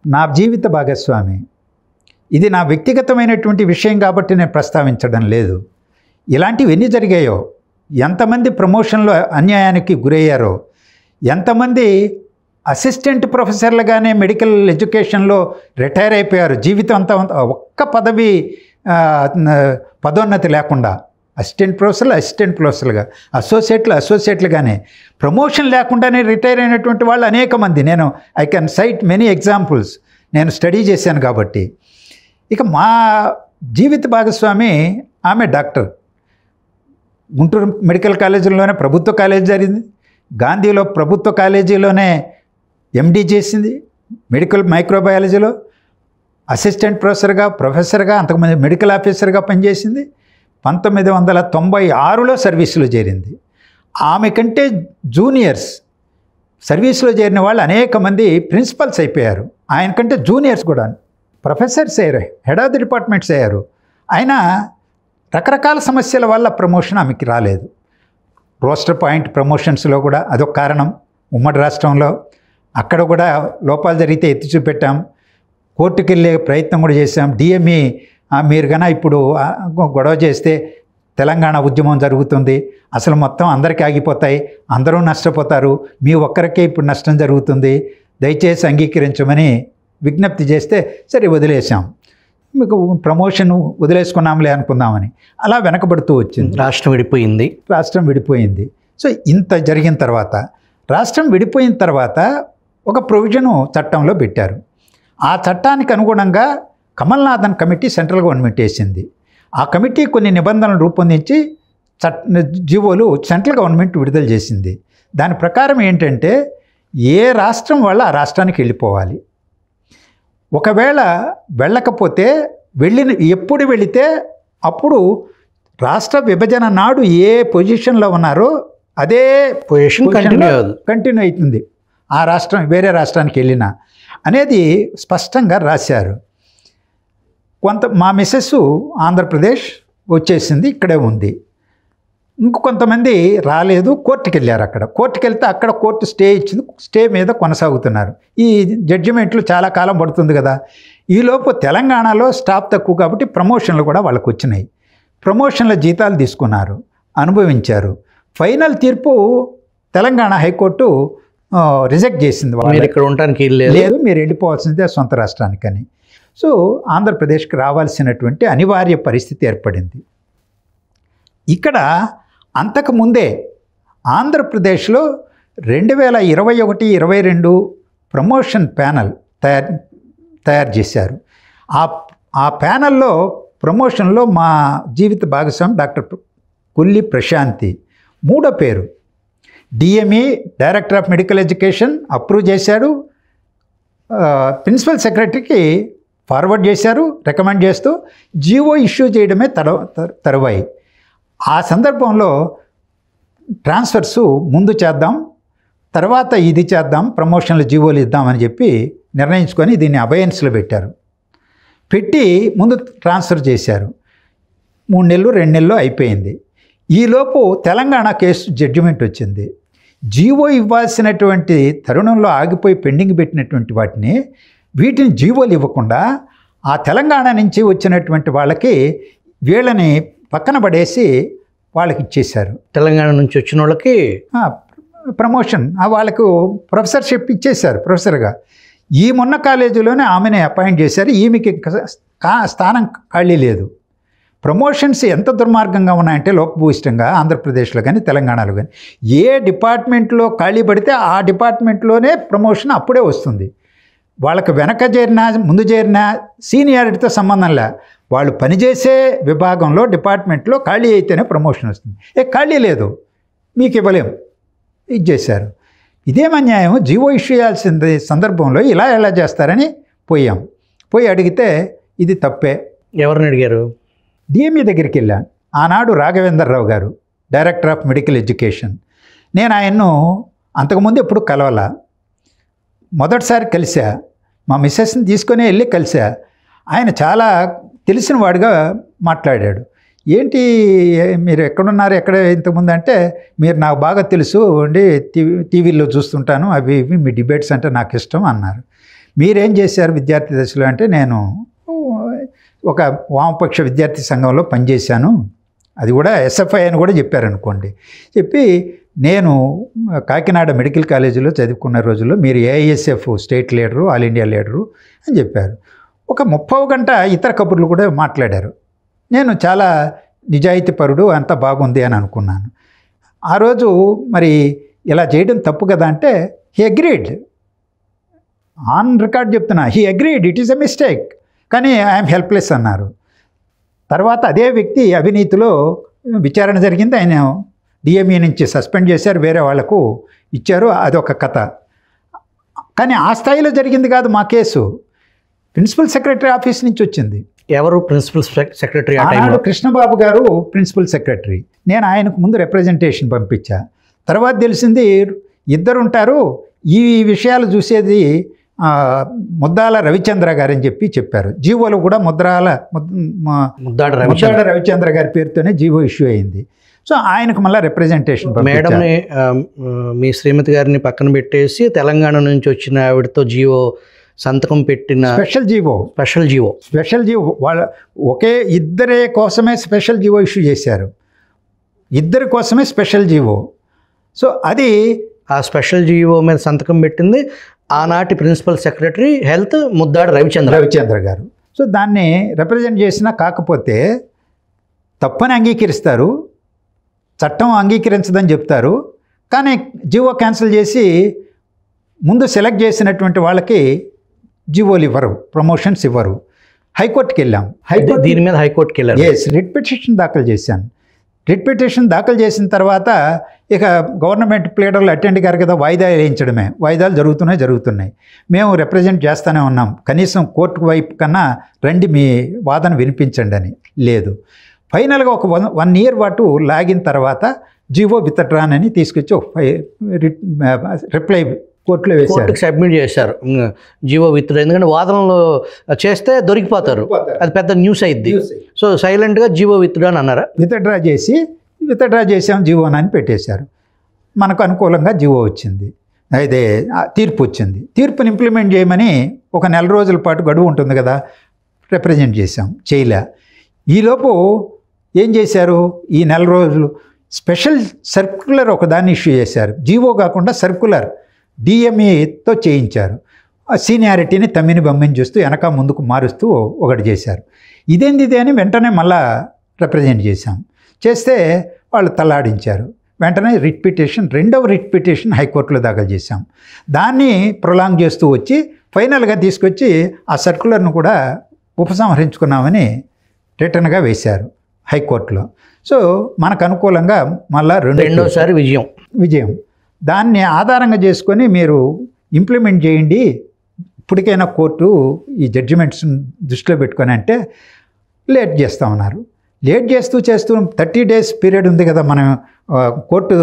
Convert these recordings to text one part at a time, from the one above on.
నా జీవిత భాగస్వామి. ఇది నా వ్యక్తిగతమైనటువంటి విషయం కాబట్టి నేను ప్రస్తావించడం లేదు. ఇలాంటివి ఎన్ని జరిగాయో, ఎంతమంది ప్రమోషన్లో అన్యాయానికి గురయ్యారో, ఎంతమంది అసిస్టెంట్ ప్రొఫెసర్లుగానే మెడికల్ ఎడ్యుకేషన్లో రిటైర్ అయిపోయారు. జీవితం అంతా ఒక్క పదోన్నతి లేకుండా అసిస్టెంట్ ప్రొఫెసర్లుగా, అసోసియేట్లుగానే ప్రమోషన్ లేకుండానే రిటైర్ అయినటువంటి వాళ్ళు అనేక మంది. I can cite many examples. నేను స్టడీ చేశాను కాబట్టి. ఇక మా జీవిత భాగస్వామి ఆమె డాక్టర్. గుంటూరు మెడికల్ కాలేజీలోనే ప్రభుత్వ కాలేజీ జరిగింది. గాంధీలో ప్రభుత్వ కాలేజీలోనే ఎండీ చేసింది. మెడికల్ మైక్రోబయాలజీలో అసిస్టెంట్ ప్రొఫెసర్గా అంతకుముందు మెడికల్ ఆఫీసర్గా పనిచేసింది. 1996లో సర్వీసులో చేరింది. ఆమె కంటే జూనియర్స్ సర్వీసులో చేరిన వాళ్ళు అనేక మంది ప్రిన్సిపల్స్ అయిపోయారు. ఆయన కంటే జూనియర్స్ కూడా ప్రొఫెసర్స్ అయ్యారు, హెడ్ ఆఫ్ ది డిపార్ట్మెంట్స్ అయ్యారు. ఆయన రకరకాల సమస్యల వల్ల ప్రమోషన్ ఆమెకి రాలేదు. రోస్టర్ పాయింట్ ప్రమోషన్స్లో కూడా అదొక కారణం. ఉమ్మడి రాష్ట్రంలో అక్కడ కూడా లోపాలు జరిగితే ఎత్తి చూపెట్టాం. కోర్టుకు వెళ్ళే ప్రయత్నం కూడా చేశాం. డిఎంఈ మీరు కన్నా ఇప్పుడు గొడవ చేస్తే తెలంగాణ ఉద్యమం జరుగుతుంది, అసలు మొత్తం అందరికీ ఆగిపోతాయి, అందరూ నష్టపోతారు, మీ ఒక్కరికే ఇప్పుడు నష్టం జరుగుతుంది, దయచేసి అంగీకరించమని విజ్ఞప్తి చేస్తే సరే వదిలేసాం, మీకు ప్రమోషన్ వదిలేసుకున్నాంలే అనుకుందామని. అలా వెనకబడుతూ వచ్చింది. రాష్ట్రం విడిపోయింది. సో ఇంత జరిగిన తర్వాత రాష్ట్రం విడిపోయిన తర్వాత ఒక ప్రొవిజను చట్టంలో పెట్టారు. ఆ చట్టానికి అనుగుణంగా కమల్నాథన్ కమిటీ సెంట్రల్ గవర్నమెంట్ వేసింది. ఆ కమిటీ కొన్ని నిబంధనలు రూపొందించి జీవోలు సెంట్రల్ గవర్నమెంట్ విడుదల చేసింది. దాని ప్రకారం ఏంటంటే ఏ రాష్ట్రం వాళ్ళు ఆ రాష్ట్రానికి వెళ్ళిపోవాలి. ఒకవేళ వెళ్ళకపోతే ఎప్పుడు వెళితే అప్పుడు రాష్ట్ర విభజన నాడు ఏ పొజిషన్లో ఉన్నారో అదే పొజిషన్ కంటిన్యూ అవుతుంది. ఆ రాష్ట్రం వేరే రాష్ట్రానికి వెళ్ళినా అనేది స్పష్టంగా రాశారు. మా మిస్సెస్ ఆంధ్రప్రదేశ్ వచ్చేసింది, ఇక్కడే ఉంది. కొంతమంది రాలేదు, కోర్టుకు వెళ్ళారు. కోర్టుకు వెళ్తే అక్కడ కోర్టు స్టే ఇచ్చింది, స్టే మీద కొనసాగుతున్నారు. ఈ జడ్జిమెంట్లు చాలా కాలం పడుతుంది కదా. ఈలోపు తెలంగాణలో స్టాఫ్ తక్కువ కాబట్టి ప్రమోషన్లు కూడా వాళ్ళకు వచ్చినాయి. ప్రమోషన్ల జీతాలు తీసుకున్నారు, అనుభవించారు. ఫైనల్ తీర్పు తెలంగాణ హైకోర్టు రిజెక్ట్ చేసింది. మీరు ఇక్కడ ఉండడానికి లేదు, మీరు వెళ్ళిపోవాల్సిందే సొంత రాష్ట్రానికని. సో ఆంధ్రప్రదేశ్కి రావాల్సినటువంటి అనివార్య పరిస్థితి ఏర్పడింది. ఇక్కడ అంతకుముందే ఆంధ్రప్రదేశ్లో 2021-22 ప్రమోషన్ ప్యానల్ తయారు చేశారు. ఆ ప్యానల్లో ప్రమోషన్లో మా జీవిత భాగస్వామి డాక్టర్ కొల్లి ప్రశాంతి మూడో పేరు. DME director of medical education approve చేశాడు. ప్రిన్సిపల్ సెక్రటరీకి ఫార్వర్డ్ చేశారు రికమెండ్ చేస్తూ. జీవో ఇష్యూ చేయడమే తరువాయి. ఆ సందర్భంలో ట్రాన్స్ఫర్స్ ముందు చేద్దాం, తర్వాత ఇది చేద్దాం, ప్రమోషన్లు జీవోలు ఇద్దామని చెప్పి నిర్ణయించుకొని దీన్ని అబయన్స్లో పెట్టారు. పెట్టి ముందు ట్రాన్స్ఫర్ చేశారు. 3 నెలలు 2 నెలలు అయిపోయింది. ఈలోపు తెలంగాణ కేసు జడ్జిమెంట్ వచ్చింది. జీవో ఇవ్వాల్సినటువంటి తరుణంలో ఆగిపోయి పెండింగ్ పెట్టినటువంటి వీటిని జీవోలు ఇవ్వకుండా ఆ తెలంగాణ నుంచి వచ్చినటువంటి వాళ్ళకి వీళ్ళని పక్కన పడేసి వాళ్ళకి ఇచ్చేశారు. తెలంగాణ నుంచి వచ్చిన వాళ్ళకి ప్రమోషన్, వాళ్ళకు ప్రొఫెసర్షిప్ ఇచ్చేశారు ప్రొఫెసర్గా. ఈ మొన్న కాలేజీలోనే ఆమెని అపాయింట్ చేశారు. ఈమెకి స్థానం ఖాళీ లేదు. ప్రమోషన్స్ ఎంత దుర్మార్గంగా ఉన్నాయంటే లోపభూయిష్టంగా ఆంధ్రప్రదేశ్లో కానీ తెలంగాణలో కానీ ఏ డిపార్ట్మెంట్లో ఖాళీ పడితే ఆ డిపార్ట్మెంట్లోనే ప్రమోషన్ అప్పుడే వస్తుంది. వాళ్ళకి వెనక చేరినా ముందు చేరినా సీనియారిటీతో సంబంధంలే, వాళ్ళు పనిచేసే విభాగంలో డిపార్ట్మెంట్లో ఖాళీ అయితేనే ప్రమోషన్ వస్తుంది. ఖాళీ లేదు, మీకు ఇవ్వలేము, ఇది చేశారు. ఇదేం అన్యాయం. జీవో ఇష్యూ చేయాల్సిన సందర్భంలో ఎలా చేస్తారని పోయి అడిగితే ఇది తప్పే. ఎవరిని అడిగారు? డిఎంఈ దగ్గరికి వెళ్ళాను. ఆనాడు రాఘవేంద్రరావు గారు డైరెక్టర్ ఆఫ్ మెడికల్ ఎడ్యుకేషన్. నేను ఆయన్ను అంతకుముందు ఎప్పుడు కలవాలా, మొదటిసారి కలిసా. మా మిస్సెస్ని తీసుకొని వెళ్ళి కలిసా. ఆయన చాలా తెలిసిన వాడిగా మాట్లాడాడు. ఏంటి మీరు ఎక్కడున్నారు, ఎక్కడ ఇంతకుముందు అంటే, మీరు నాకు బాగా తెలుసు అండి, టీవీలో చూస్తుంటాను, అవి మీ డిబేట్స్ అంటే నాకు ఇష్టం అన్నారు. మీరేం చేశారు విద్యార్థి దశలో అంటే నేను ఒక వామపక్ష విద్యార్థి సంఘంలో పనిచేశాను, అది కూడా ఎస్ఎఫ్ఐ అని కూడా చెప్పారనుకోండి. చెప్పి నేను కాకినాడ మెడికల్ కాలేజీలో చదువుకున్న రోజుల్లో మీరు AISF state leader, all India leader అని చెప్పారు. ఒక 30 గంట ఇతర కబుర్లు కూడా మాట్లాడారు. నేను చాలా నిజాయితీపరుడు, అంత బాగుంది అని అనుకున్నాను. ఆ రోజు మరి ఇలా చేయడం తప్పు కదా అంటే హీ అగ్రీడ్, ఆన్ రికార్డ్ చెప్తున్నా, he agreed it is a mistake, కానీ ఐఎమ్ హెల్ప్లెస్ అన్నారు. తర్వాత అదే వ్యక్తి అవినీతిలో విచారణ జరిగింది, ఆయన డిఎంఈ నుంచి సస్పెండ్ చేశారు, వేరే వాళ్లకు ఇచ్చారు, అదొక కథ. కానీ ఆ స్థాయిలో జరిగింది కాదు మా కేసు, ప్రిన్సిపల్ సెక్రటరీ ఆఫీస్ నుంచి వచ్చింది. ఎవరు ప్రిన్సిపల్ సెక్రటరీ? ఆనాడు కృష్ణబాబు గారు ప్రిన్సిపల్ సెక్రటరీ. నేను ఆయనకు ముందు రిప్రజెంటేషన్ పంపించా. తర్వాత తెలిసింది ఇద్దరు ఉంటారు, ఈ విషయాలు చూసేది ముద్దాల రవిచంద్ర గారు అని చెప్పారు. జీవోలో కూడా ముద్దాడ రవిచంద్ర గారి పేరుతోనే జీవో ఇష్యూ అయింది. సో ఆయనకు మళ్ళీ రిప్రజెంటేషన్ మేడంని, మీ శ్రీమతి గారిని పక్కన పెట్టేసి తెలంగాణ నుంచి వచ్చిన ఆవిడతో జీవో సంతకం పెట్టిన స్పెషల్ జీవో వాళ్ళ ఇద్దరే కోసమే స్పెషల్ జీవో ఇష్యూ చేశారు, ఇద్దరి కోసమే స్పెషల్ జీవో. సో అది ఆ స్పెషల్ జీవో మీద సంతకం పెట్టింది ఆనాటి principal secretary health Muddada Ravichandra గారు. సో దాన్ని రిప్రజెంట్ చేసినా, కాకపోతే తప్పని అంగీకరిస్తారు, చట్టం అంగీకరించదని చెప్తారు, కానీ జీవో క్యాన్సిల్ చేసి ముందు సెలెక్ట్ చేసినటువంటి వాళ్ళకి జీవోలు ఇవ్వరు, ప్రమోషన్స్ ఇవ్వరు. హైకోర్టుకి వెళ్ళాం. దీని మీద హైకోర్టుకి వెళ్ళాం. రిట్ పిటిషన్ దాఖలు చేశాను. రిట్ పిటిషన్ దాఖలు చేసిన తర్వాత ఇక గవర్నమెంట్ ప్లేడర్లు అటెండ్ గారు కదా, వాయిదాలు వేయించడమే, వాయిదాలు జరుగుతున్నాయి. మేము రిప్రజెంట్ చేస్తూనే ఉన్నాం, కనీసం కోర్టు వైపు కన్నా రండి మీ వాదన వినిపించండి అని. లేదు, ఫైనల్గా ఒక 1 year పాటు లాగిన తర్వాత జీవో విత్డ్రాన్ తీసుకొచ్చి ఒక రిప్లై కోర్టులో వేశారు, సబ్మిట్ చేశారు జీవో విత్డ్రా. ఎందుకంటే వాదనలు చేస్తే దొరికిపోతారు, అది పెద్ద న్యూస్ అయింది. సో సైలెంట్గా జీవో విత్డ్రా అని అన్నారా? విత్డ్రా చేసాం జీవో అని పెట్టేశారు. మనకు అనుకూలంగా జీవో వచ్చింది, అయితే తీర్పు వచ్చింది. తీర్పుని ఇంప్లిమెంట్ చేయమని ఒక 1 రోజుల పాటు గడువు ఉంటుంది కదా, రిప్రజెంట్ చేసాం, చేయలే. ఈలోపు ఏం చేశారు, ఈ 1 రోజులు స్పెషల్ సర్క్యులర్ ఒకదాన్ని ఇష్యూ చేశారు. జీవో కాకుండా సర్క్యులర్ డిఎంఈతో చేయించారు. ఆ సీనియారిటీని తమ్మిని బమ్మిని చూస్తూ వెనక ముందుకు మారుస్తూ ఒకటి చేశారు. ఇదేంది అని వెంటనే మళ్ళా రిప్రజెంట్ చేశాం. చేస్తే వాళ్ళు తల్లాడించారు. వెంటనే రెండవ రిట్ పిటిషన్ హైకోర్టులో దాఖలు చేశాం. దాన్ని ప్రొలాంగ్ చేస్తూ వచ్చి ఫైనల్గా తీసుకొచ్చి ఆ సర్క్యులర్ను కూడా ఉపసంహరించుకున్నామని రిటర్న్గా వేశారు హైకోర్టులో. సో మనకు అనుకూలంగా మళ్ళా రెండోసారి విజయం. దాన్ని ఆధారంగా చేసుకొని మీరు ఇంప్లిమెంట్ చేయండి, ఇప్పటికైనా కోర్టు ఈ జడ్జిమెంట్స్ దృష్టిలో పెట్టుకొని అంటే లేట్ చేస్తామన్నారు. లేట్ చేస్తూ 30 days పీరియడ్ ఉంది కదా, మనం కోర్టు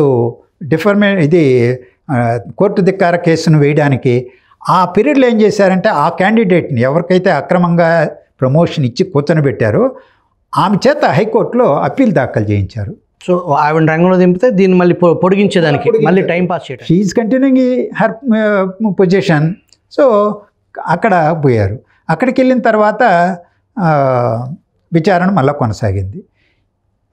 కోర్టు ధిక్కార కేసును వేయడానికి. ఆ పీరియడ్లో ఏం చేశారంటే ఆ క్యాండిడేట్ని ఎవరికైతే అక్రమంగా ప్రమోషన్ ఇచ్చి కూర్చొని ఆమె చేత హైకోర్టులో అప్పీల్ దాఖలు చేయించారు. సో ఆవిడ రంగంలో దింపితే దీన్ని మళ్ళీ పొడిగించేదానికి, మళ్ళీ టైం పాస్ చేయడం. She's continuing her position. So అక్కడ పోయారు. అక్కడికి వెళ్ళిన తర్వాత విచారణ మళ్ళీ కొనసాగింది.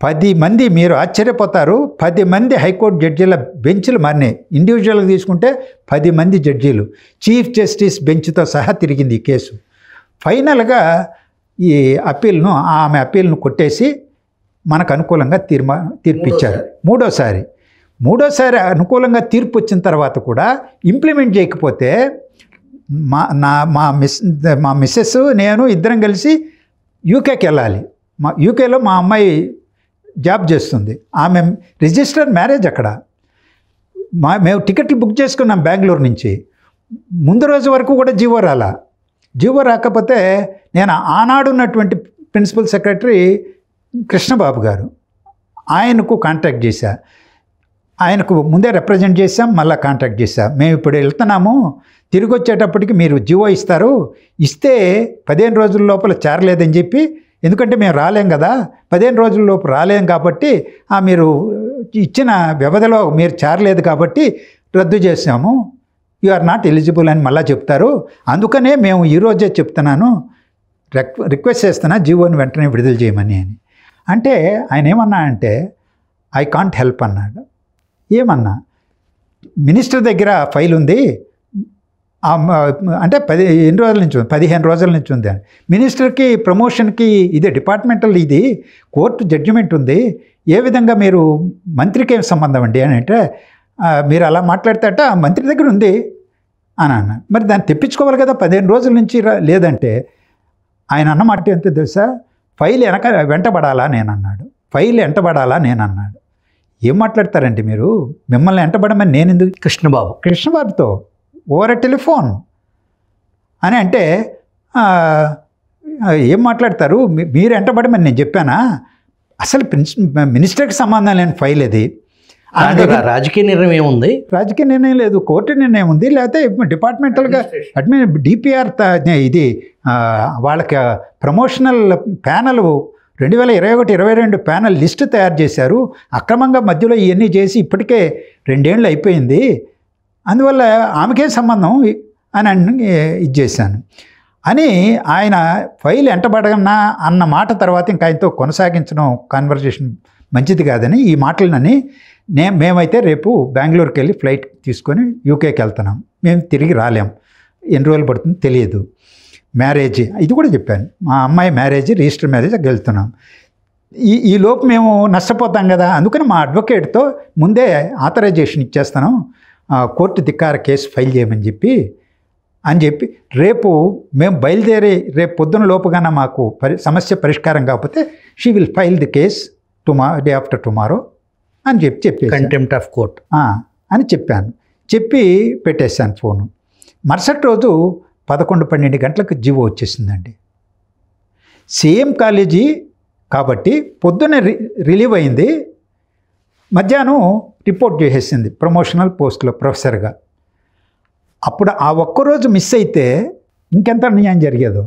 10 మంది, మీరు ఆశ్చర్యపోతారు, 10 మంది హైకోర్టు జడ్జీల బెంచ్లు మారినాయి. ఇండివిజువల్గా తీసుకుంటే 10 మంది జడ్జీలు, చీఫ్ జస్టిస్ బెంచ్తో సహా తిరిగింది ఈ కేసు. ఫైనల్గా ఈ ఆమె అప్పీల్ను కొట్టేసి మనకు అనుకూలంగా తీర్పిచ్చారు. మూడోసారి అనుకూలంగా తీర్పు వచ్చిన తర్వాత కూడా ఇంప్లిమెంట్ చేయకపోతే మా మిస్సెస్ నేను ఇద్దరం కలిసి యూకేకి వెళ్ళాలి. యూకేలో మా అమ్మాయి జాబ్ చేస్తుంది, ఆమె రిజిస్టర్ మ్యారేజ్ అక్కడ. మేము టికెట్లు బుక్ చేసుకున్నాం బెంగళూరు నుంచి. ముందు రోజు వరకు కూడా జీవో రాకపోతే నేను ఆనాడున్నటువంటి ప్రిన్సిపల్ సెక్రటరీ కృష్ణబాబు గారు, ఆయనకు కాంటాక్ట్ చేశా. ఆయనకు ముందే రిప్రజెంట్ చేసాం, మళ్ళీ కాంటాక్ట్ చేశా. మేము ఇప్పుడు వెళ్తున్నాము, తిరిగి వచ్చేటప్పటికి మీరు జీవో ఇస్తే 15 రోజుల లోపల చేరలేదని చెప్పి, ఎందుకంటే మేము రాలేం కదా, 15 రోజుల లోపు రాలేం కాబట్టి మీరు ఇచ్చిన వ్యవధిలో మీరు చేరలేదు కాబట్టి రద్దు చేసాము, యు ఆర్ నాట్ ఎలిజిబుల్ అని మళ్ళీ చెప్తారు. అందుకనే మేము ఈరోజే చెప్తున్నాను, రిక్వెస్ట్ చేస్తున్నా జీవోని వెంటనే విడుదల చేయమని అని. అంటే ఆయన ఏమన్నా అంటే ఐ కాంట్ హెల్ప్ అన్నాడు. ఏమన్నా, మినిస్టర్ దగ్గర ఫైల్ ఉంది అంటే 15 రోజుల నుంచి ఉంది అని. మినిస్టర్కి ప్రమోషన్కి ఇదే డిపార్ట్మెంటల్, ఇది కోర్టు జడ్జిమెంట్ ఉంది, ఏ విధంగా మీరు మంత్రికి ఏం సంబంధం అండి అని అంటే, మీరు అలా మాట్లాడితే మంత్రి దగ్గర ఉంది అని అన్నాను. మరి దాన్ని తెప్పించుకోవాలి కదా, 15 రోజుల నుంచి లేదంటే. ఆయన అన్నమాట ఎంత తెలుసా, ఫైల్ వెంటబడాలా నేను అన్నాడు. ఫైల్ వెంటబడాలా నేను అన్నాడు. ఏం మాట్లాడతారండి మీరు, మిమ్మల్ని వెంటబడమని నేను ఎందుకు, కృష్ణబాబుతో ఓవర్ టెలిఫోన్ అని అంటే ఏం మాట్లాడతారు, మీరు వెంటబడమని నేను చెప్పానా, అసలు మినిస్టర్కి సంబంధం లేని ఫైల్ అది. రాజకీయ నిర్ణయం ఏముంది, రాజకీయ నిర్ణయం లేదు, కోర్టు నిర్ణయం ఉంది, లేకపోతే డిపార్ట్మెంటల్గా డిపిఆర్ ఇది వాళ్ళకి ప్రమోషనల్ ప్యానల్ 2021-22 ప్యానల్ లిస్ట్ తయారు చేశారు. అక్రమంగా మధ్యలో ఇవన్నీ చేసి ఇప్పటికే 2 ఏళ్ళు అయిపోయింది, అందువల్ల ఆమెకే సంబంధం అని ఇది చేశాను అని ఆయన ఫైల్ ఎంటబడగన్నా అన్న మాట తర్వాత ఇంకా ఆయనతో కొనసాగించడం కాన్వర్జేషన్ మంచిది కాదని ఈ మాటలనని మేమైతే రేపు బెంగళూరుకి వెళ్ళి ఫ్లైట్ తీసుకొని యూకేకి వెళ్తున్నాం, మేము తిరిగి రాలేం, ఎన్ని రోజులు పడుతుందో తెలియదు, మ్యారేజ్ ఇది కూడా చెప్పాను, మా అమ్మాయి మ్యారేజ్ రిజిస్టర్ మ్యారేజ్ వెళ్తున్నాం, ఈ లోపు మేము నష్టపోతాం కదా, అందుకని మా అడ్వకేట్తో ముందే ఆథరైజేషన్ ఇచ్చేస్తాను, కోర్టు ధిక్కార కేసు ఫైల్ చేయమని చెప్పి రేపు మేము బయలుదేరి రేపు పొద్దున లోపుగానే మాకు సమస్య పరిష్కారం కాకపోతే she will file the case day after tomorrow అని చెప్పి కంటెంప్ట్ ఆఫ్ కోర్ట్ అని చెప్పాను. చెప్పి పెట్టేశాను ఫోను. మరుసటి రోజు 11-12 గంటలకు జీవో వచ్చేసిందండి. సేమ్ కాలేజీ కాబట్టి పొద్దున్నే రిలీవ్ అయింది, మధ్యాహ్నం రిపోర్ట్ చేసేసింది ప్రమోషనల్ పోస్ట్లో ప్రొఫెసర్గా. అప్పుడు ఆ ఒక్కరోజు మిస్ అయితే ఇంకెంత అన్యాయం జరిగేదో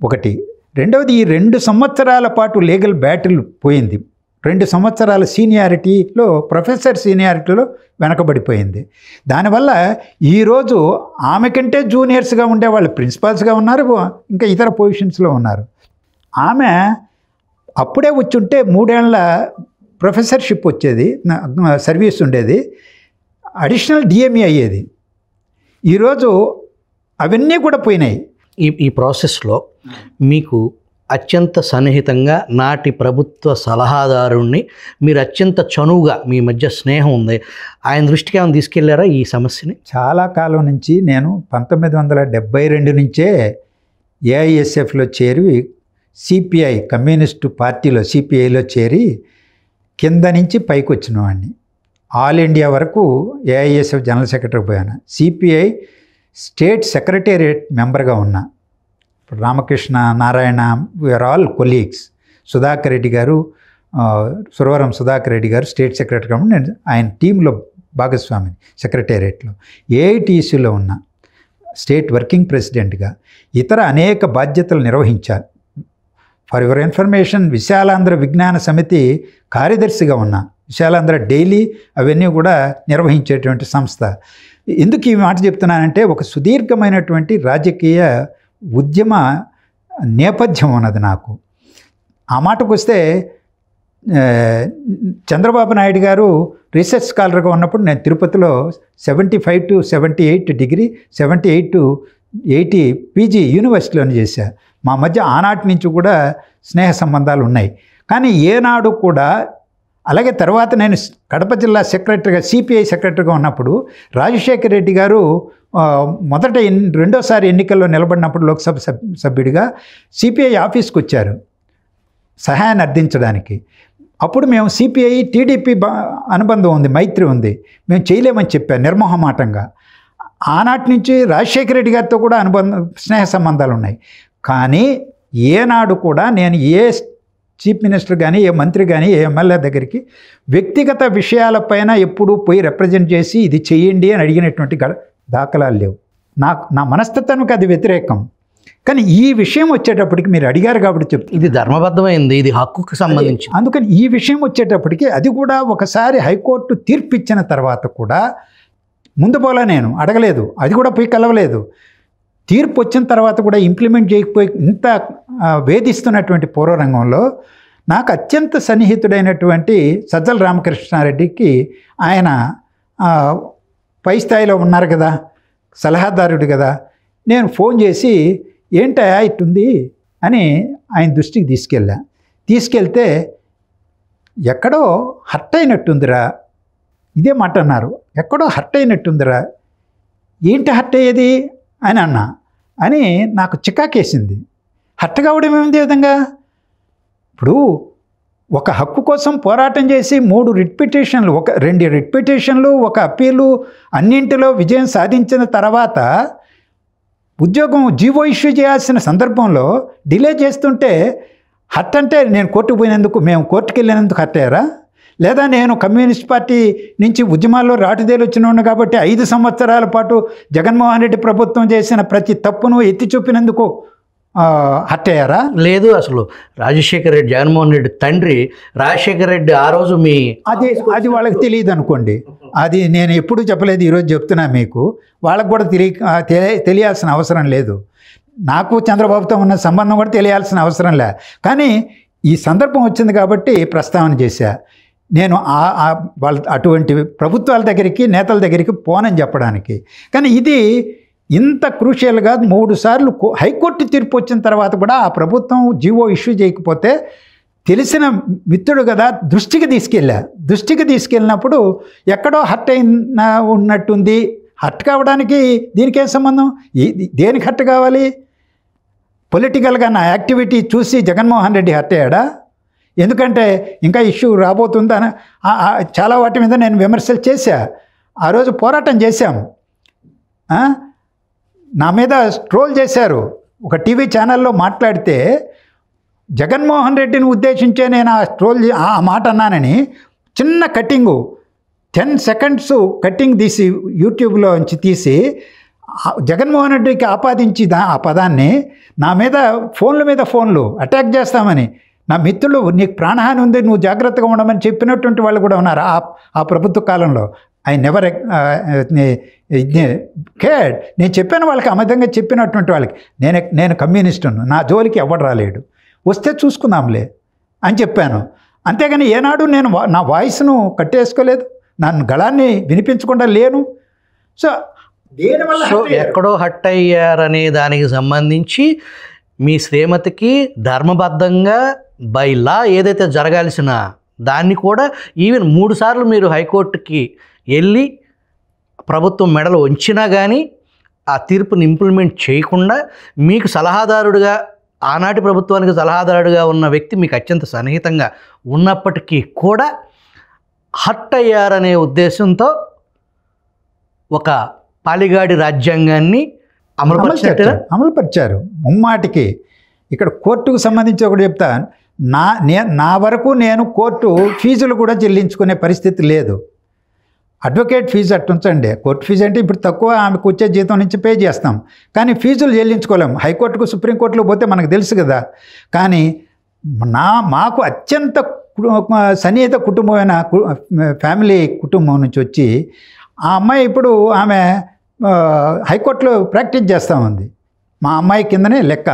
ఒకటి. రెండవది, ఈ 2 సంవత్సరాల పాటు లీగల్ బ్యాటిల్ పోయింది. 2 సంవత్సరాల సీనియారిటీలో, ప్రొఫెసర్ సీనియారిటీలో వెనకబడిపోయింది. దానివల్ల ఈరోజు ఆమె కంటే జూనియర్స్గా ఉండేవాళ్ళు ప్రిన్సిపాల్స్గా ఉన్నారు, ఇంకా ఇతర పొజిషన్స్లో ఉన్నారు. ఆమె అప్పుడే వచ్చుంటే 3 ఏళ్ల ప్రొఫెసర్షిప్ వచ్చేది, సర్వీస్ ఉండేది, అడిషనల్ డిఎంఈ అయ్యేది. ఈరోజు అవన్నీ కూడా పోయినాయి. ఈ ప్రాసెస్లో మీకు అత్యంత సన్నిహితంగా నాటి ప్రభుత్వ సలహాదారుణ్ణి మీరు అత్యంత చనువుగా, మీ మధ్య స్నేహం ఉంది, ఆయన దృష్టికి ఏమైనా తీసుకెళ్లారా ఈ సమస్యని? చాలా కాలం నుంచి నేను 1972 నుంచే ఏఐఎస్ఎఫ్లో చేరి సిపిఐ కమ్యూనిస్టు పార్టీలో సిపిఐలో చేరి కింద నుంచి పైకి వచ్చిన వాడిని. ఆల్ ఇండియా వరకు ఏఐఎస్ఎఫ్ జనరల్ సెక్రటరీ పోయాను. సిపిఐ స్టేట్ సెక్రటేరియట్ మెంబర్గా ఉన్నా. Ramakrishna, Narayana, we are all colleagues. Sudhakar Reddy గారు, సురవరం సుధాకర్ రెడ్డి గారు స్టేట్ సెక్రటరీగా ఉండి నేను ఆయన టీంలో భాగస్వామిని సెక్రటేరియట్లో. ఏఐటీసీలో ఉన్నా, స్టేట్ వర్కింగ్ ప్రెసిడెంట్గా, ఇతర అనేక బాధ్యతలు నిర్వహించాను. ఫర్ యువర్ ఇన్ఫర్మేషన్, విశాలాంధ్ర విజ్ఞాన సమితి కార్యదర్శిగా ఉన్నా. విశాలాంధ్ర డైలీ అవన్నీ కూడా నిర్వహించేటువంటి సంస్థ. ఎందుకు ఈ మాట చెప్తున్నానంటే, ఒక సుదీర్ఘమైనటువంటి రాజకీయ ఉద్యమ నేపథ్యం ఉన్నది నాకు. ఆ మాటకు వస్తే, చంద్రబాబు నాయుడు గారు రీసెర్చ్ స్కాలర్గా ఉన్నప్పుడు నేను తిరుపతిలో 75 to 78 డిగ్రీ, 78 to 80 పీజీ యూనివర్సిటీలోనే చేశా. మా మధ్య ఆనాటి నుంచి కూడా స్నేహ సంబంధాలు ఉన్నాయి. కానీ ఏనాడు కూడా, అలాగే తర్వాత నేను కడప జిల్లా సెక్రటరీగా, సిపిఐ సెక్రటరీగా ఉన్నప్పుడు రాజశేఖర రెడ్డి గారు రెండోసారి ఎన్నికల్లో నిలబడినప్పుడు లోక్సభ సభ్యుడిగా సిపిఐ ఆఫీస్కి వచ్చారు సహాయాన్ని అర్థించడానికి. అప్పుడు మేము సిపిఐ టీడీపీ అనుబంధం ఉంది, మైత్రి ఉంది, మేము చేయలేమని చెప్పాను నిర్మోహమాటంగా. ఆనాటి నుంచి రాజశేఖర రెడ్డి గారితో కూడా స్నేహ సంబంధాలు ఉన్నాయి. కానీ ఏనాడు కూడా నేను ఏ చీఫ్ మినిస్టర్ కానీ, ఏ మంత్రి కానీ, ఏ ఎమ్మెల్యే దగ్గరికి వ్యక్తిగత విషయాలపైన ఎప్పుడూ పోయి రిప్రజెంట్ చేసి ఇది చెయ్యండి అని అడిగినటువంటి దాఖలాలు లేవు. నా మనస్తత్వానికి అది వ్యతిరేకం. కానీ ఈ విషయం వచ్చేటప్పటికి, మీరు అడిగారు కాబట్టి చెప్తాను, ఇది ధర్మబద్ధమైంది, ఇది హక్కుకు సంబంధించి. అందుకని ఈ విషయం వచ్చేటప్పటికి, అది కూడా ఒకసారి హైకోర్టు తీర్పు ఇచ్చిన తర్వాత కూడా ముందు పోలా, నేను అడగలేదు, అది కూడా పోయి కలవలేదు. తీర్పు వచ్చిన తర్వాత కూడా ఇంప్లిమెంట్ చేయకపోయి ఇంత వేధిస్తున్నటువంటి పూర్వరంగంలో నాకు అత్యంత సన్నిహితుడైనటువంటి సజ్జల రామకృష్ణారెడ్డికి, ఆయన పై స్థాయిలో ఉన్నారు కదా, సలహాదారుడు కదా, నేను ఫోన్ చేసి ఏంటా ఇట్టుంది అని ఆయన దృష్టికి తీసుకెళ్తే ఎక్కడో హర్ట్ అయినట్టుందిరా, ఇదే మాట అన్నారు, ఎక్కడో హర్ట్ అయినట్టుందిరా. ఏంటి హర్ట్ అయ్యేది అని అన్నా. అని నాకు చికాకేసింది. హర్ట్ కావడం ఏమింది విధంగా? ఇప్పుడు ఒక హక్కు కోసం పోరాటం చేసి 3 రిట్ పిటిషన్లు, 2 రిట్ పిటిషన్లు, 1 అప్పీలు, అన్నింటిలో విజయం సాధించిన తర్వాత ఉద్యోగం జీవో ఇష్యూ చేయాల్సిన సందర్భంలో డిలే చేస్తుంటే హర్ట్ అంటే నేను కోర్టుకు పోయినందుకు, మేము కోర్టుకు వెళ్ళినందుకు హర్ట్ అయ్యారా? లేదా నేను కమ్యూనిస్ట్ పార్టీ నుంచి ఉద్యమాల్లో రాటుదేలు వచ్చిన కాబట్టి 5 సంవత్సరాల పాటు జగన్మోహన్ రెడ్డి ప్రభుత్వం చేసిన ప్రతి తప్పును ఎత్తి చూపినందుకు హర్ట్ అయ్యారా? లేదు, అసలు రాజశేఖర రెడ్డి, జగన్మోహన్ రెడ్డి తండ్రి రాజశేఖర రెడ్డి ఆ రోజు మీ అది వాళ్ళకి తెలియదు అనుకోండి. అది నేను ఎప్పుడూ చెప్పలేదు, ఈరోజు చెప్తున్నా మీకు. వాళ్ళకు కూడా తెలియాల్సిన అవసరం లేదు. నాకు చంద్రబాబుతో ఉన్న సంబంధం కూడా తెలియాల్సిన అవసరం లే. కానీ ఈ సందర్భం వచ్చింది కాబట్టి ప్రస్తావన చేశా. నేను వాళ్ళ అటువంటి ప్రభుత్వాల దగ్గరికి, నేతల దగ్గరికి పోనని చెప్పడానికి. కానీ ఇది ఇంత క్రూషియల్గా 3 సార్లు హైకోర్టు తీర్పు వచ్చిన తర్వాత కూడా ఆ ప్రభుత్వం జీవో ఇష్యూ చేయకపోతే తెలిసిన మిత్రుడు కదా దృష్టికి తీసుకెళ్ళినప్పుడు ఎక్కడో హర్ట్ ఉన్నట్టుంది. హర్ట్ కావడానికి దీనికేం సంబంధం? దేనికి హర్ట్ కావాలి? పొలిటికల్గా నా యాక్టివిటీ చూసి జగన్మోహన్ రెడ్డి హర్ట్ అయ్యాడా? ఎందుకంటే ఇంకా ఇష్యూ రాబోతుందని చాలా వాటి మీద నేను విమర్శలు చేశా. ఆ రోజు పోరాటం చేశాం. నా మీద ట్రోల్ చేశారు. ఒక టీవీ ఛానల్లో మాట్లాడితే జగన్మోహన్ రెడ్డిని ఉద్దేశించే నేను ఆ మాట అన్నానని చిన్న కట్టింగు 10 సెకండ్స్ కట్టింగ్ తీసి యూట్యూబ్లో నుంచి తీసి జగన్మోహన్ రెడ్డికి ఆపాదించి ఆ పదాన్ని నా మీద ఫోన్లు అటాక్ చేస్తామని, నా మిత్రులు నీకు ప్రాణహాని ఉంది, నువ్వు జాగ్రత్తగా ఉండమని చెప్పినటువంటి వాళ్ళు కూడా ఉన్నారు ఆ ప్రభుత్వ కాలంలో. I never cared. నేను చెప్పాను వాళ్ళకి, అమితంగా చెప్పినటువంటి వాళ్ళకి, నేను కమ్యూనిస్టును, నా జోలికి ఎవడు రాలేడు, వస్తే చూసుకుందాంలే అని చెప్పాను. అంతేగాని ఏనాడు నేను నా వాయిస్ను కట్టేసుకోలేదు, నన్ను గళాన్ని వినిపించకుండా లేను. సో ఎక్కడో హట్ అయ్యారనే దానికి సంబంధించి మీ శ్రీమతికి ధర్మబద్ధంగా బై లా ఏదైతే జరగాల్సిన దాన్ని కూడా ఈవెన్ 3 సార్లు మీరు హైకోర్టుకి వెళ్ళి ప్రభుత్వం మెడలు వంచినా కానీ ఆ తీర్పుని ఇంప్లిమెంట్ చేయకుండా మీకు సలహాదారుడిగా, ఆనాటి ప్రభుత్వానికి సలహాదారుడిగా ఉన్న వ్యక్తి మీకు అత్యంత సన్నిహితంగా ఉన్నప్పటికీ కూడా హర్ట్ అయ్యారనే ఉద్దేశంతో ఒక పాలిగాడి రాజ్యాంగాన్ని అమలుపరిచారు ముమ్మాటికి. ఇక్కడ కోర్టుకు సంబంధించి ఒకటి చెప్తా, నా వరకు నేను కోర్టు ఫీజులు కూడా చెల్లించుకునే పరిస్థితి లేదు. అడ్వకేట్ ఫీజు అట్టుంచండి, కోర్టు ఫీజు అంటే ఇప్పుడు తక్కువ, ఆమెకు వచ్చే జీతం నుంచి పే చేస్తాం, కానీ ఫీజులు చెల్లించుకోలేము. హైకోర్టుకు, సుప్రీంకోర్టులో పోతే మనకు తెలుసు కదా. కానీ మాకు అత్యంత సన్నిహిత కుటుంబమైన ఫ్యామిలీ కుటుంబం నుంచి వచ్చి ఆ అమ్మాయి ఇప్పుడు ఆమె హైకోర్టులో ప్రాక్టీస్ చేస్తూ ఉంది. మా అమ్మాయి కిందనే లెక్క.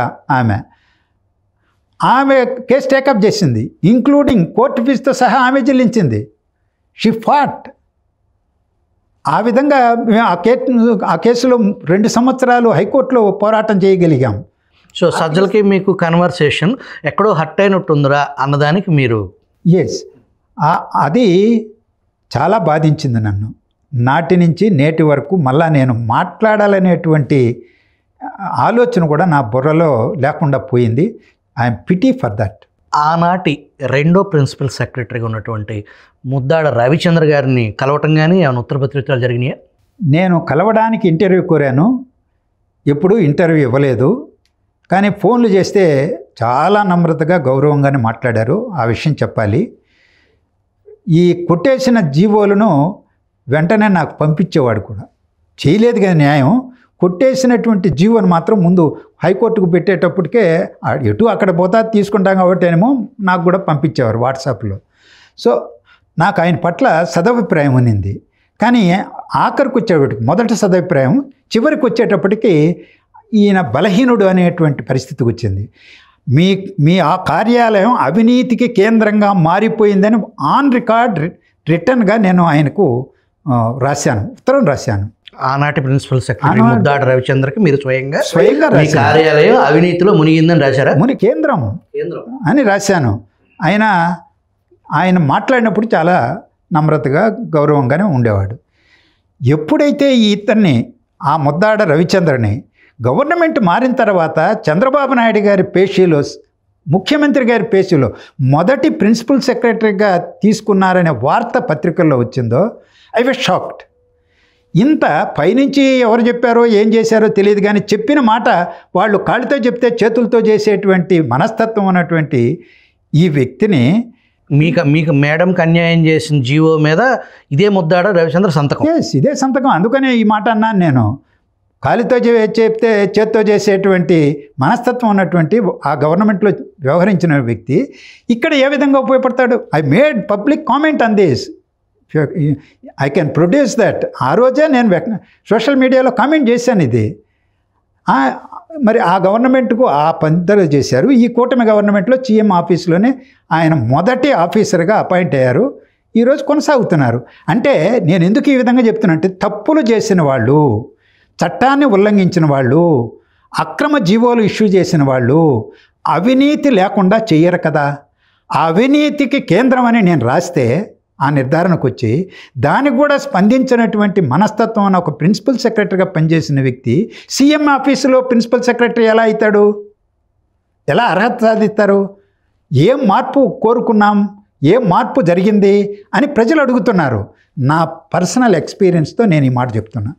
ఆమె కేసు టేకప్ చేసింది, ఇంక్లూడింగ్ కోర్టు ఫీజుతో సహా ఆమె చెల్లించింది. She fought. ఆ విధంగా ఆ కేసులో 2 సంవత్సరాలు హైకోర్టులో పోరాటం చేయగలిగాం. సో సజ్జలకి మీకు కన్వర్సేషన్ ఎక్కడో హర్ట్ అయినట్టుందిరా అన్నదానికి మీరు ఎస్, అది చాలా బాధించింది నన్ను. నాటి నుంచి నేటి వరకు మళ్ళా నేను మాట్లాడాలనేటువంటి ఆలోచన కూడా నా బుర్రలో లేకుండా పోయింది. I'm pity for that. ఆనాటి 2వ ప్రిన్సిపల్ సెక్రటరీగా ఉన్నటువంటి ముద్దాడ రవిచంద్ర గారిని కలవటం కానీ ఏమైనా ఉత్తరపత్రికలు జరిగినాయా? నేను కలవడానికి ఇంటర్వ్యూ కోరాను, ఎప్పుడూ ఇంటర్వ్యూ ఇవ్వలేదు. కానీ ఫోన్లు చేస్తే చాలా నమ్రతగా, గౌరవంగానే మాట్లాడారు. ఆ విషయం చెప్పాలి. ఈ కొట్టేసిన జీవోలను వెంటనే నాకు పంపించేవాడు కూడా. చేయలేదు కదా న్యాయం. కొట్టేసినటువంటి జీవోను మాత్రం ముందు హైకోర్టుకు పెట్టేటప్పటికే ఎటు అక్కడ పోతా తీసుకుంటాం కాబట్టి ఏమో నాకు కూడా పంపించేవారు వాట్సాప్లో. సో నాకు ఆయన పట్ల సదభిప్రాయం ఉన్నింది. కానీ ఆఖరికి వచ్చేటప్పటికి మొదటి సదభిప్రాయం చివరికి వచ్చేటప్పటికి ఈయన బలహీనుడు అనేటువంటి పరిస్థితికి వచ్చింది. మీ ఆ కార్యాలయం అవినీతికి కేంద్రంగా మారిపోయిందని ఆన్ రికార్డ్ రిటర్న్గా నేను ఆయనకు రాశాను, ఉత్తరం రాశాను. ఆనాటి ప్రిన్సిపల్ సెక్రటరీ ముద్దాడ రవిచంద్రకి మీరు స్వయంగా రాశాను. కార్యాలయం అవినీతిలో మునిగిందని రాశారా? కేంద్రం అని రాశాను. ఆయన మాట్లాడినప్పుడు చాలా నమ్రతగా గౌరవంగానే ఉండేవాడు. ఎప్పుడైతే ఇతన్ని ఆ ముద్దాడ రవిచంద్రని గవర్నమెంట్ మారిన తర్వాత చంద్రబాబు నాయుడు గారి పేషీలో, ముఖ్యమంత్రి గారి పేషీలో మొదటి ప్రిన్సిపల్ సెక్రటరీగా తీసుకున్నారనే వార్త పత్రికల్లో వచ్చిందో ఐ వాజ్ షాక్డ్. ఇంత పైనుంచి ఎవరు చెప్పారో ఏం చేశారో తెలియదు, కానీ చెప్పిన మాట వాళ్ళు కాళ్ళతో చెప్తే చేతులతో చేసేటువంటి మనస్తత్వం ఉన్నటువంటి ఈ వ్యక్తిని మీకు మేడంకి అన్యాయం చేసిన జీవో మీద ఇదే ముద్దాడ రవిచంద్ర సంతకం. ఇదే సంతకం. అందుకనే ఈ మాట అన్నాను నేను. కాలితో చెప్తే చేత్తో చేసేటువంటి మనస్తత్వం ఉన్నటువంటి ఆ గవర్నమెంట్లో వ్యవహరించిన వ్యక్తి ఇక్కడ ఏ విధంగా ఉపయోగపడతాడు? I made public comment on this. I can produce that. ఆ రోజే నేను సోషల్ మీడియాలో కామెంట్ చేశాను ఇది. మరి ఆ గవర్నమెంట్కు ఆ పందలు చేశారు. ఈ కూటమి గవర్నమెంట్లో సీఎం ఆఫీస్లోనే ఆయన మొదటి ఆఫీసర్గా అపాయింట్ అయ్యారు. ఈరోజు కొనసాగుతున్నారు. అంటే నేను ఎందుకు ఈ విధంగా చెప్తున్నా అంటే, తప్పులు చేసిన వాళ్ళు, చట్టాన్ని ఉల్లంఘించిన వాళ్ళు, అక్రమ జీవోలు ఇష్యూ చేసిన వాళ్ళు అవినీతి లేకుండా చెయ్యరు కదా. ఆ అవినీతికి కేంద్రం అని నేను రాస్తే ఆ నిర్ధారణకు వచ్చి దానికి కూడా స్పందించినటువంటి మనస్తత్వం అని ఒక ప్రిన్సిపల్ సెక్రటరీగా పనిచేసిన వ్యక్తి సీఎం ఆఫీసులో ప్రిన్సిపల్ సెక్రటరీ ఎలా అవుతాడు? ఎలా అర్హత సాధిస్తారు? ఏం మార్పు కోరుకున్నాం, ఏం మార్పు జరిగింది అని ప్రజలు అడుగుతున్నారు. నా పర్సనల్ ఎక్స్పీరియన్స్తో నేను ఈ మాట చెప్తున్నా.